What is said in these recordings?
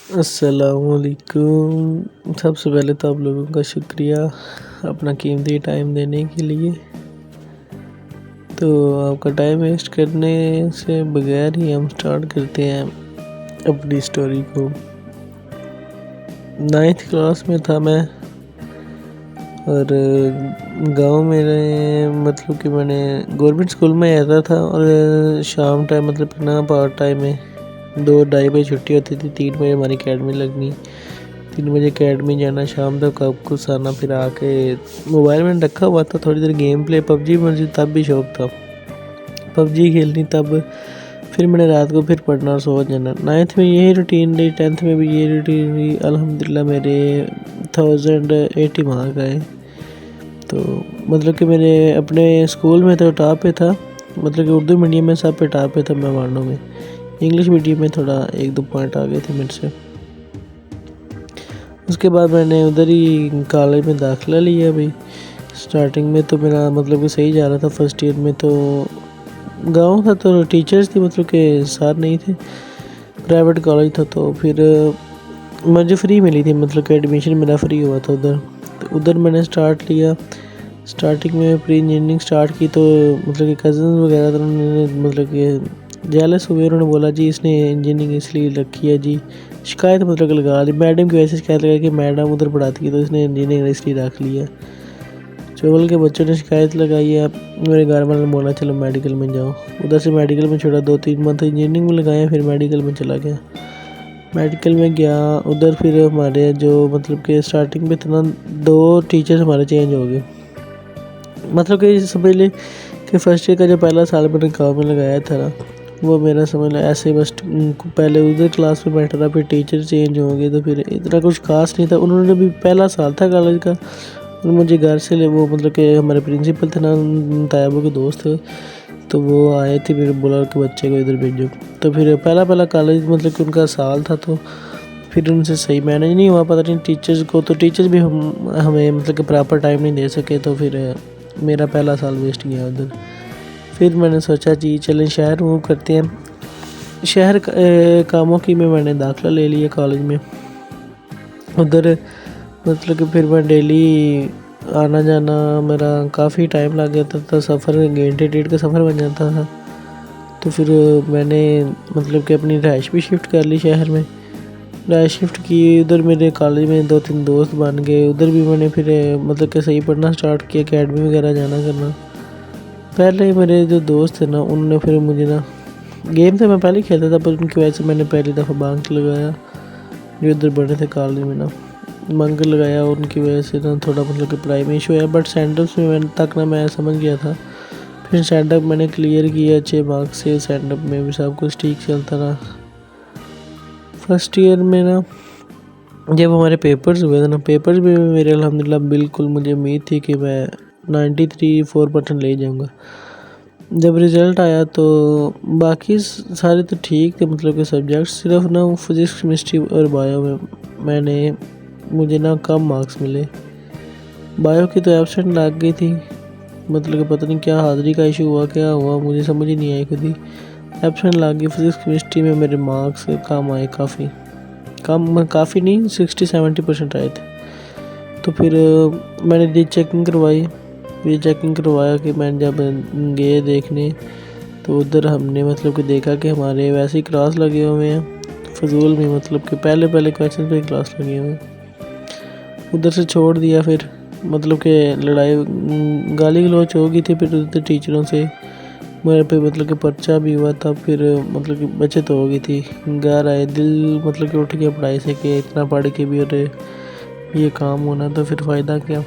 अस्सलामुअलैकुम। सबसे पहले तो आप लोगों का शुक्रिया अपना कीमती टाइम देने के लिए। तो आपका टाइम वेस्ट करने से बगैर ही हम स्टार्ट करते हैं अपनी स्टोरी को। 9th क्लास में था मैं और गांव में मतलब कि मैंने गवर्नमेंट स्कूल में रहता था और शाम टाइम मतलब ना पार्ट टाइम में 2-2:30 बजे छुट्टी होती थी, 3 बजे हमारी अकेडमी लगनी, 3 बजे अकेडमी जाना, शाम तक आपको आना, फिर आके मोबाइल में रखा हुआ था थोड़ी देर गेम प्ले पबजी मुझे तब भी शौक था पबजी खेलनी। तब फिर मैंने रात को फिर पढ़ना और सो जाना। 9th में यही रूटीन रही, 10th में भी यही रूटीन रही। अल्हम्दुलिल्लाह मेरे 1080 मार्क आए। तो मतलब कि मेरे अपने स्कूल में तो टॉप पे था, मतलब कि उर्दू मीडियम में सब पे टॉप पे था मैं मानों में। इंग्लिश मीडियम में थोड़ा 1-2 पॉइंट आ गए थे मेरे से। उसके बाद मैंने उधर ही कॉलेज में दाखिला लिया भाई। स्टार्टिंग में तो मेरा मतलब कि सही जा रहा था। फर्स्ट ईयर में तो गांव था तो टीचर्स थी, मतलब कि सर नहीं थे, प्राइवेट कॉलेज था। तो फिर मुझे फ्री मिली थी, मतलब कि एडमिशन मेरा फ्री हुआ था उधर। तो उधर मैंने स्टार्ट लिया। स्टार्टिंग में प्री इंजीनियरिंग स्टार्ट की तो मतलब कि कज़न वगैरह तो उन्होंने मतलब कि जेलस हुए। उन्होंने बोला जी इसने इंजीनियरिंग इसलिए रखी है जी, शिकायत मतलब लगा दी मैडम की वजह से। शिकायत लगा कि मैडम उधर पढ़ाती है तो इसने इंजीनियरिंग इसलिए रख लिया। चोवल के बच्चों ने शिकायत लगाई है। मेरे घर वालों ने बोला चलो मेडिकल में जाओ। उधर से मेडिकल में छोड़ा, 2-3 मंथ इंजीनियरिंग में लगाया, फिर मेडिकल में चला गया। मेडिकल में गया उधर फिर हमारे जो मतलब कि स्टार्टिंग में इतना 2 टीचर्स हमारे चेंज हो गए। मतलब कि समझ ले कि फर्स्ट ईयर का जो पहला साल मैंने गाँव में लगाया था ना, वो मेरा समझ लो ऐसे बस पहले उधर क्लास में बैठा था, फिर टीचर चेंज हो गए तो फिर इतना कुछ खास नहीं था। उन्होंने भी पहला साल था कॉलेज का और मुझे घर से ले वो मतलब कि हमारे प्रिंसिपल थे ना, तायाबो के दोस्त थे, तो वो आए थे, फिर बोला कि बच्चे को इधर भेजो। तो फिर पहला कॉलेज मतलब कि उनका साल था, तो फिर उनसे सही मैनेज नहीं हुआ, पता नहीं टीचर्स को। तो टीचर्स भी हमें मतलब कि प्रॉपर टाइम नहीं दे सके, तो फिर मेरा पहला साल वेस्ट गया उधर। फिर मैंने सोचा जी चलें शहर मूव करते हैं। शहर कामों की में मैंने दाखिला ले लिया कॉलेज में। उधर मतलब कि फिर मैं डेली आना जाना मेरा काफ़ी टाइम लग जाता था। सफ़र घंटे डेढ़ का सफ़र बन जाता था। तो फिर मैंने मतलब कि अपनी रहाइश भी शिफ्ट कर ली शहर में। रहाइश शिफ्ट की, उधर मेरे कॉलेज में 2-3 दोस्त बन गए। उधर भी मैंने फिर मतलब कि सही पढ़ना स्टार्ट किया, अकेडमी वगैरह जाना करना। पहले मेरे जो दोस्त थे ना उन्होंने फिर मुझे ना, गेम तो मैं पहले ही खेलता था पर उनकी वजह से मैंने पहली दफ़ा बंक लगाया। जो उधर बने थे कॉलेज में ना, बंक लगाया, उनकी वजह से ना थोड़ा मतलब कि पढ़ाई में इशू है। बट सेंडअप्स में मैंने तक ना मैं समझ गया था। फिर सेंडअप मैंने क्लियर किया अच्छे मार्क्स से। सेंडअप में भी सब कुछ ठीक चलता रहा। फर्स्ट ईयर में ना जब हमारे पेपर्स हुए थे ना, पेपर्स भी मेरे अल्हम्दुलिल्लाह बिल्कुल मुझे उम्मीद थी कि मैं 93-4% ले जाऊँगा। जब रिज़ल्ट आया तो बाकी सारे तो ठीक थे, मतलब कि सब्जेक्ट सिर्फ ना वो फिज़िक्स केमिस्ट्री और बायो में मुझे ना कम मार्क्स मिले। बायो की तो एब्सेंट लग गई थी, मतलब कि पता नहीं क्या हाज़िरी का इशू हुआ, क्या हुआ मुझे समझ ही नहीं आई खुद ही। एब्सेंट लग गई। फिज़िक्स केमिस्ट्री में मेरे मार्क्स कम आए, काफ़ी नहीं 60-70% आए थे। तो फिर मैंने रीचेकिंग करवाया कि मैंने जब गए देखने तो उधर हमने मतलब कि देखा कि हमारे वैसे ही क्लास लगे हुए हैं फजूल में, मतलब कि पहले क्वेश्चन पे क्लास लगे हुए हैं। उधर से छोड़ दिया। फिर मतलब कि लड़ाई गाली गलौच हो गई थी फिर उधर टीचरों से मेरे पे, मतलब कि पर्चा भी हुआ था। फिर मतलब कि बचत हो गई थी। घर आए दिल मतलब कि उठ गया पढ़ाई से कि इतना पढ़ के भी और ये काम होना, तो फिर फ़ायदा क्या,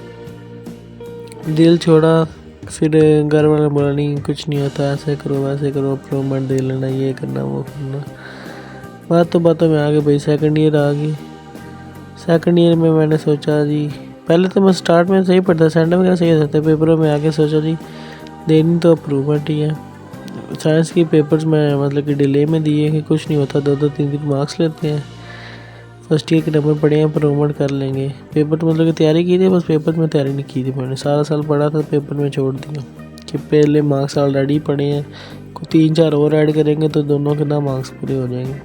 दिल छोड़ा। फिर घर वाले बोला नहीं कुछ नहीं होता, ऐसे करो वैसे करो, अप्रूवमेंट दे लेना, ये करना वो करना। बातों में आ गए भाई, सेकंड ईयर आ गई। सेकंड ईयर में मैंने सोचा जी, पहले तो मैं स्टार्ट में सही पढ़ता, सेंटर वगैरह सही होता था, पेपरों में आके सोचा जी देनी तो अप्रूवमेंट ही है। साइंस की पेपर्स में मतलब कि डिले में दिए कि कुछ नहीं होता, 2-3 मार्क्स लेते हैं। फर्स्ट ईयर के नंबर पढ़े हैं, अप्रूवमेंट कर लेंगे। पेपर मतलब कि तैयारी की थी, बस पेपर में तैयारी नहीं की थी मैंने। सारा साल पढ़ा था, पेपर में छोड़ दिया कि पहले मार्क्स ऑलरेडी पढ़े हैं, को 3-4 और ऐड करेंगे तो दोनों के ना मार्क्स पूरे हो जाएंगे।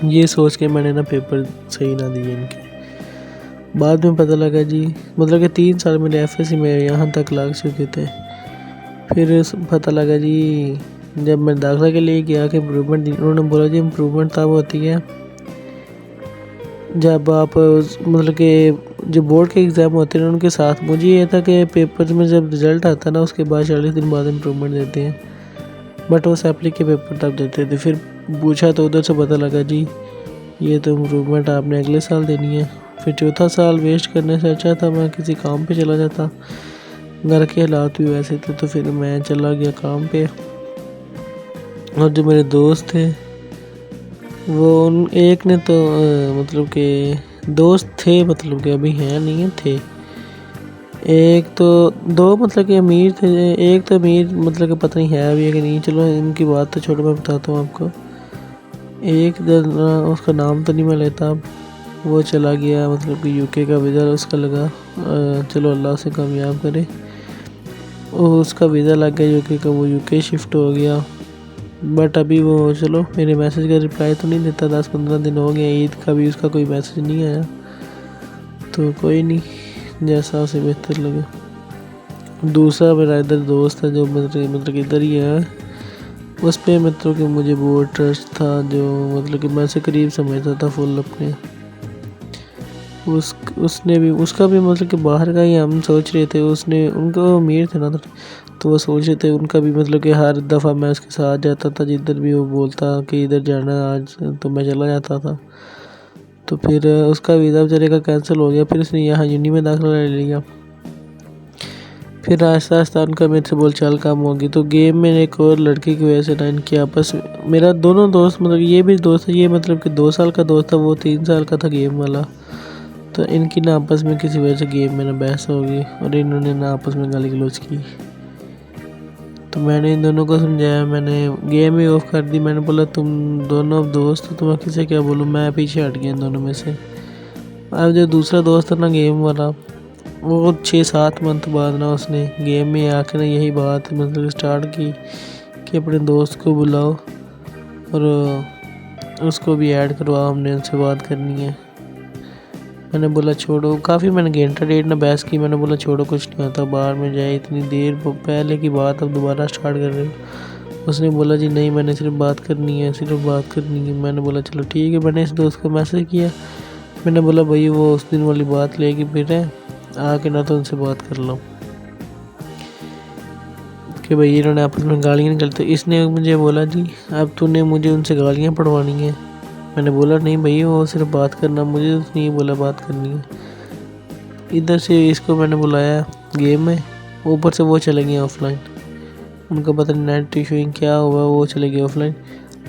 ये सोच के मैंने ना पेपर सही ना दिए इनके। बाद में पता लगा जी, मतलब कि 3 साल मेरे एफएससी में यहाँ तक लग चुके थे। फिर पता लगा जी, जब मैं दाखिला के लिए गया कि इम्प्रूवमेंट, उन्होंने बोला जी इम्प्रूवमेंट तब होती है जब आप मतलब कि जो बोर्ड के एग्ज़ाम होते हैं उनके साथ। मुझे ये था कि पेपर में जब रिज़ल्ट आता ना उसके बाद 40 दिन बाद इम्प्रूवमेंट देते हैं, बट वो सप्ली के पेपर तब देते थे। फिर पूछा तो उधर से पता लगा जी ये तो इम्प्रूवमेंट आपने अगले साल देनी है। फिर चौथा साल वेस्ट करने से अच्छा था मैं किसी काम पे चला जाता। घर के हालात भी वैसे थे, तो फिर मैं चला गया काम पे। और जो मेरे दोस्त थे वो उन एक ने तो मतलब कि दोस्त थे, मतलब कि अभी हैं नहीं है, थे एक तो दो, मतलब कि अमीर थे। एक तो अमीर मतलब कि पता नहीं है अभी है कि नहीं, चलो इनकी बात तो छोड़ो, मैं बताता हूँ आपको। एक उसका नाम तो नहीं मैं लेता, वो चला गया मतलब कि यूके का वीज़ा उसका लगा, चलो अल्लाह से कामयाब करे। वो उसका वीज़ा लग गया यूके का, वो यूके शिफ्ट हो गया। बट अभी वो चलो मेरे मैसेज का रिप्लाई तो नहीं देता, 10-15 दिन हो गए, ईद का भी उसका कोई मैसेज नहीं आया। तो कोई नहीं, जैसा उसे बेहतर लगे। दूसरा मेरा इधर दोस्त है जो मतलब कि इधर ही है, उस पे मतलब कि मुझे बहुत ट्रस्ट था, जो मतलब कि मैं उसे करीब समझता था फुल अपने। उसने भी, उसका भी मतलब कि बाहर का ही हम सोच रहे थे। उसने, उनको अमीर थे ना तो वो सोच रहे थे उनका भी, मतलब कि हर दफ़ा मैं उसके साथ जाता था, जिधर भी वो बोलता कि इधर जाना आज, तो मैं चला जाता था। तो फिर उसका वीज़ा बेचारे का कैंसिल हो गया, फिर उसने यहाँ यूनी में दाखिला ले लिया। फिर आहिस्ता आहिस्ता उनका मेरे से बोलचाल कम होगी। तो गेम में एक और लड़की की वजह से ना इनकी आपस में, मेरा दोनों दोस्त, मतलब ये भी दोस्त है, ये मतलब कि 2 साल का दोस्त था, वो 3 साल का था गेम वाला। तो इनकी ना आपस में किसी वजह से गेम में ना बहस हो गई और इन्होंने ना आपस में गाली गलौज की। तो मैंने इन दोनों को समझाया, मैंने गेम ही ऑफ कर दी। मैंने बोला तुम दोनों अब दोस्त हो, तो मैं किसे क्या बोलूँ, मैं पीछे हट गया इन दोनों में से। अब जो दूसरा दोस्त है ना गेम वाला, वो 6-7 मंथ बाद ना उसने गेम में आके ना यही बात मतलब स्टार्ट की कि अपने दोस्त को बुलाओ और उसको भी ऐड करवाओ, हमने उनसे बात करनी है। मैंने बोला छोड़ो, काफ़ी मैंने घंटा डेढ़ ना बहस की। मैंने बोला छोड़ो, कुछ नहीं होता, बाहर में जाए, इतनी देर पहले की बात अब दोबारा स्टार्ट कर रहे हो। उसने बोला जी नहीं, मैंने सिर्फ बात करनी है, सिर्फ बात करनी है। मैंने बोला चलो ठीक है। मैंने इस दोस्त को मैसेज किया, मैंने बोला भाई वो उस दिन वाली बात लेके फिर है, आके ना तो उनसे बात कर लो कि भाई इन्होंने आपस में गालियाँ निकली। तो इसने मुझे बोला जी अब तूने मुझे उनसे गालियाँ पढ़वानी है। मैंने बोला नहीं भाई, वो सिर्फ बात करना, मुझे उसने ये बोला बात करनी है। इधर से इसको मैंने बुलाया गेम में, ऊपर से वो चले गए ऑफलाइन। उनका पता नहीं नेट इशू क्या हुआ, वो चले गए ऑफलाइन।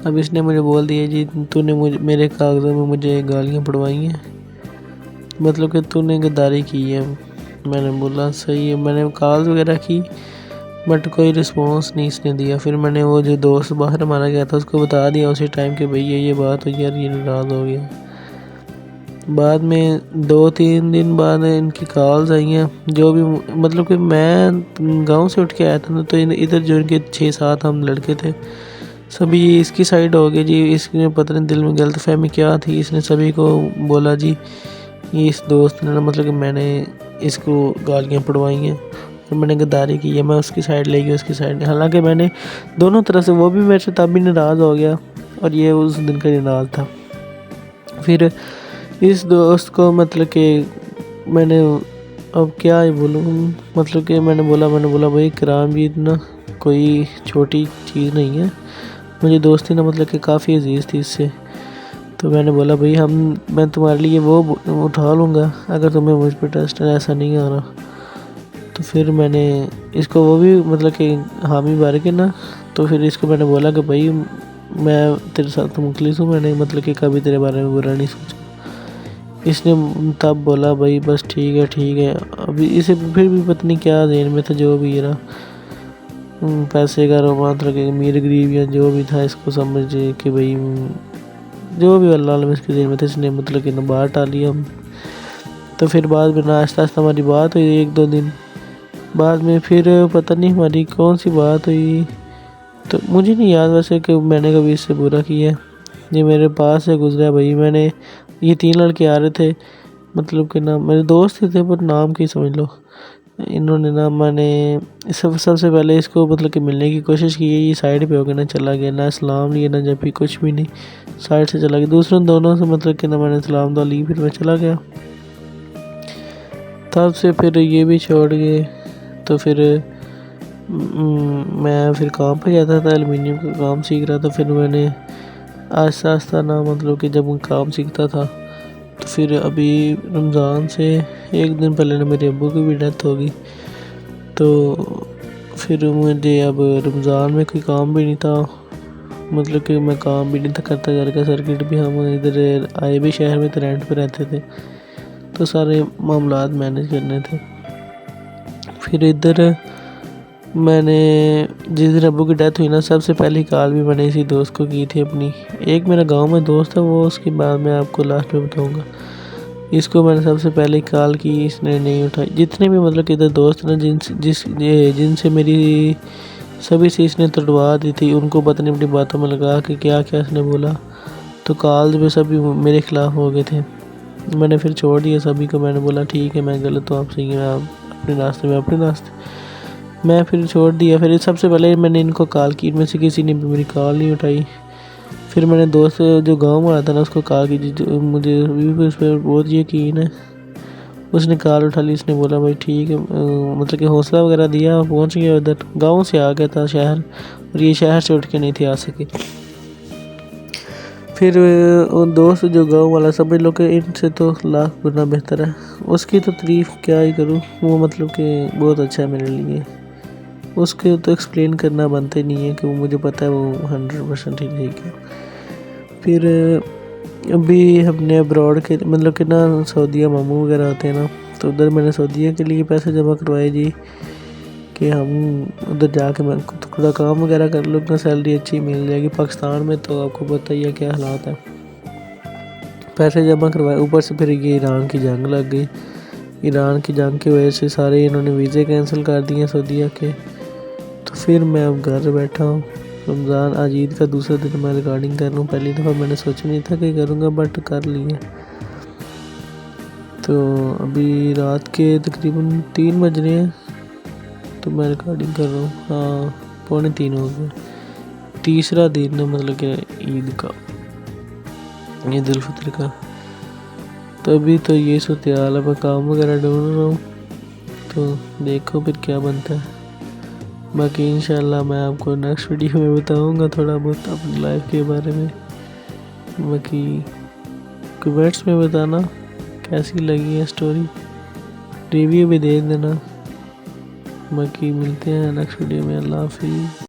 अब इसने मुझे बोल दिया जी तूने मुझे मेरे कागज़ों में मुझे गालियाँ पढ़वाई हैं, मतलब कि तूने गद्दारी की है। मैंने बोला सही है, मैंने कॉल वगैरह की बट कोई रिस्पॉन्स नहीं इसने दिया। फिर मैंने वो जो दोस्त बाहर मारा गया था उसको बता दिया उसी टाइम कि भाई ये बात हुई यार, ये नाराज़ हो गया। बाद में 2-3 दिन बाद इनकी कॉल्स आई हैं, जो भी मतलब कि मैं गांव से उठ के आया था ना, तो इधर जो इनके 6-7 हम लड़के थे सभी इसकी साइड हो गए जी। इसने पता नहीं दिल में गलतफहमी क्या थी, इसने सभी को बोला जी ये इस दोस्त ने ना मतलब कि मैंने इसको गालियाँ पढ़वाई हैं और मैंने गद्दारी की है, मैं उसकी साइड ले गया, उसकी साइड। हालांकि मैंने दोनों तरह से, वो भी मेरे से तब भी नाराज़ हो गया और ये उस दिन का नाराज़ था। फिर इस दोस्त को मतलब कि मैंने अब क्या ही बोलूँ, मतलब कि मैंने बोला भाई करामजीत ना कोई छोटी चीज़ नहीं है, मुझे दोस्ती ना मतलब कि काफ़ी अजीज़ थी इससे। तो मैंने बोला भाई मैं तुम्हारे लिए वो उठा लूँगा अगर तुम्हें मुझ पर ट्रस्ट है, ऐसा नहीं आ रहा। तो फिर मैंने इसको वो भी मतलब कि हामी भर के ना, तो फिर इसको मैंने बोला कि भाई मैं तेरे साथ मुखलिस हूँ, मैंने मतलब कि कभी तेरे बारे में बुरा नहीं सोचा। इसने तब बोला भाई बस ठीक है। अभी इसे फिर भी पता नहीं क्या देन में था, जो भी रहा पैसे का रोमांच रखे, अमीर गरीब या जो भी था, इसको समझे कि भाई जो भी अल्लाह में इसके दिन में था, इसने मतलब कि ना बाहर टाली हम। तो फिर बाद में ना आहिस्ता आहिस्ता हमारी बात हुई 1-2 दिन बाद में, फिर पता नहीं हमारी कौन सी बात हुई, तो मुझे नहीं याद वैसे कि मैंने कभी इससे बुरा किया। ये मेरे पास से गुजरा भाई। मैंने ये 3 लड़के आ रहे थे, मतलब कि ना मेरे दोस्त ही थे पर नाम की समझ लो। इन्होंने ना मैंने सबसे पहले इसको मतलब कि मिलने की कोशिश की, ये साइड पे हो गया ना चला गया, ना सलाम लिया ना जब भी कुछ भी नहीं, साइड से चला गया। दूसरों दोनों से मतलब कि ना मैंने सलाम दुआ ली, फिर मैं चला गया। तब से फिर ये भी छोड़ गए। तो फिर मैं फिर काम पे जाता था, एलुमिनियम का काम सीख रहा था। फिर मैंने आहिस्ता आहिस्ता ना मतलब कि जब मैं काम सीखता था तो फिर अभी रमज़ान से एक दिन पहले ना मेरे अब्बू की भी डेथ हो गई। तो फिर मुझे अब रमज़ान में कोई काम भी नहीं था, मतलब कि मैं काम भी नहीं था करता घर का। सर्किट भी हम इधर आए भी शहर में तो रेंट पे रहते थे, तो सारे मामलात मैनेज करने थे। फिर इधर मैंने जिस दिन अब्बू की डेथ हुई ना, सबसे पहली कॉल भी मैंने इसी दोस्त को की थी अपनी। एक मेरा गांव में दोस्त है, वो उसकी बात मैं आपको लास्ट में बताऊंगा। इसको मैंने सबसे पहले कॉल की, इसने नहीं उठाई। जितने भी मतलब कि इधर दोस्त ना जिनसे मेरी सभी से इसने तुड़वा दी थी, उनको पता नहीं अपनी बातों में लगा कि क्या क्या इसने बोला, तो कॉल्स भी सभी मेरे ख़िलाफ़ हो गए थे। मैंने फिर छोड़ दिया सभी को। मैंने बोला ठीक है, मैं गलत हूँ, आप सही हैं, आप अपने रास्ते में अपने रास्ते। मैं फिर छोड़ दिया। फिर सबसे पहले मैंने इनको कॉल की, इनमें से किसी ने भी मेरी कॉल नहीं उठाई। फिर मैंने दोस्त जो गांव में आता ना उसको कॉल की, जो मुझे अभी भी उस पर बहुत यकीन है। उसने कॉल उठा ली, उसने बोला भाई ठीक है, मतलब कि हौसला वगैरह दिया। पहुंच गया उधर, गांव से आ गया था शहर, और ये शहर से उठ के नहीं थे आ सके। फिर उन दोस्त जो गांव वाला समझ लो कि इनसे तो लाख गुना बेहतर है। उसकी तो तारीफ़ क्या ही करूँ, वो मतलब कि बहुत अच्छा है मेरे लिए। उसके तो एक्सप्लेन करना बनता ही नहीं है कि वो मुझे पता है वो 100% ही ठीक है। फिर अभी हमने अब्रॉड के मतलब कि ना सऊदीया मामू वगैरह आते हैं ना, तो उधर मैंने सऊदीया के लिए पैसे जमा करवाए जी, कि हम उधर जाके मैं थोड़ा काम वगैरह कर लूँगा, सैलरी अच्छी मिल जाएगी। पाकिस्तान में तो आपको पता ही है क्या हालात है। पैसे जमा करवाए, ऊपर से फिर ये ईरान की जंग लग गई। ईरान की जंग की वजह से सारे इन्होंने वीज़े कैंसिल कर दिए सऊदीया के। तो फिर मैं अब घर बैठा हूँ। रमज़ान आज ईद का दूसरा दिन मैं रिकॉर्डिंग कर रहा हूँ। पहली दफ़ा मैंने सोचा नहीं था कि करूँगा, बट कर लिया। तो अभी रात के तकरीबन 3 बज रहे हैं, तो मैं रिकॉर्डिंग कर रहा हूँ। हाँ, 2:45 हो गए। तीसरा दिन है मतलब कि ईद का, ईद उल फितर का। तो अभी तो ये सूरत हाल है, मैं काम वगैरह ढूंढ रहा हूँ, तो देखो फिर क्या बनता है। बाकी इंशाल्लाह मैं आपको नेक्स्ट वीडियो में बताऊंगा थोड़ा बहुत अपनी लाइफ के बारे में। बाकी कमेंट्स में बताना कैसी लगी है स्टोरी, रिव्यू भी दे देना। बाकी मिलते हैं नेक्स्ट वीडियो में। अल्लाह हाफिज़।